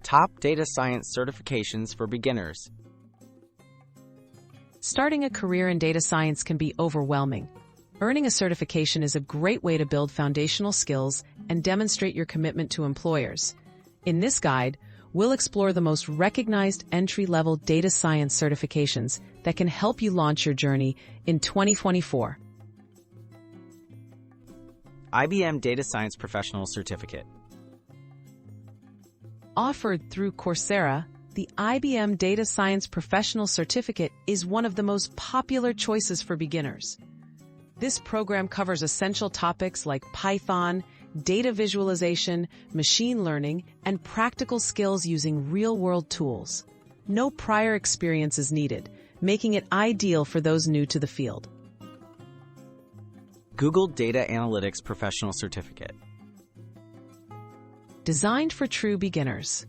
Top data science certifications for beginners. Starting a career in data science can be overwhelming. Earning a certification is a great way to build foundational skills and demonstrate your commitment to employers. In this guide, we'll explore the most recognized entry-level data science certifications that can help you launch your journey in 2024. IBM Data Science Professional Certificate. Offered through Coursera, the IBM Data Science Professional Certificate is one of the most popular choices for beginners. This program covers essential topics like Python, data visualization, machine learning, and practical skills using real-world tools. No prior experience is needed, making it ideal for those new to the field. Google Data Analytics Professional Certificate. Designed for true beginners,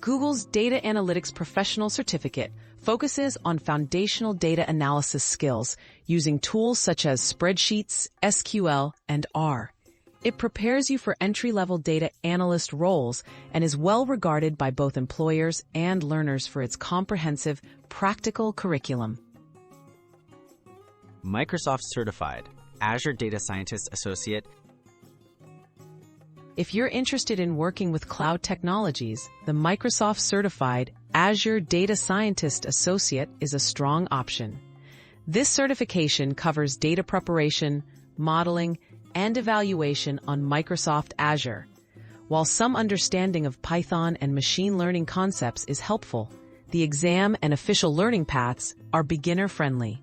Google's Data Analytics Professional Certificate focuses on foundational data analysis skills using tools such as spreadsheets, SQL, and R. It prepares you for entry-level data analyst roles and is well regarded by both employers and learners for its comprehensive, practical curriculum. Microsoft Certified Azure Data Scientist Associate. If you're interested in working with cloud technologies, the Microsoft Certified Azure Data Scientist Associate is a strong option. This certification covers data preparation, modeling, and evaluation on Microsoft Azure. While some understanding of Python and machine learning concepts is helpful, the exam and official learning paths are beginner-friendly.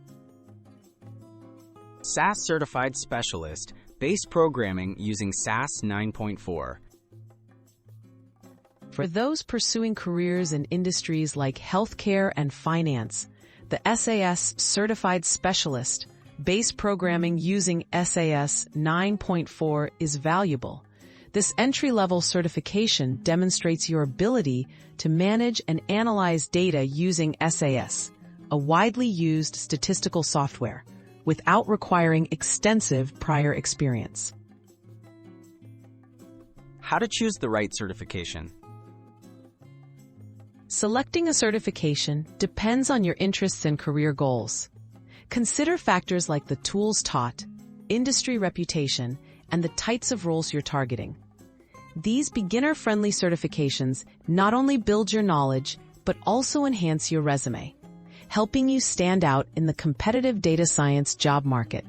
SAS Certified Specialist Base Programming using SAS 9.4. For those pursuing careers in industries like healthcare and finance, the SAS Certified Specialist Base Programming using SAS 9.4 is valuable. This entry-level certification demonstrates your ability to manage and analyze data using SAS, a widely used statistical software, without requiring extensive prior experience. How to choose the right certification. Selecting a certification depends on your interests and career goals. Consider factors like the tools taught, industry reputation, and the types of roles you're targeting. These beginner-friendly certifications not only build your knowledge, but also enhance your resume, helping you stand out in the competitive data science job market.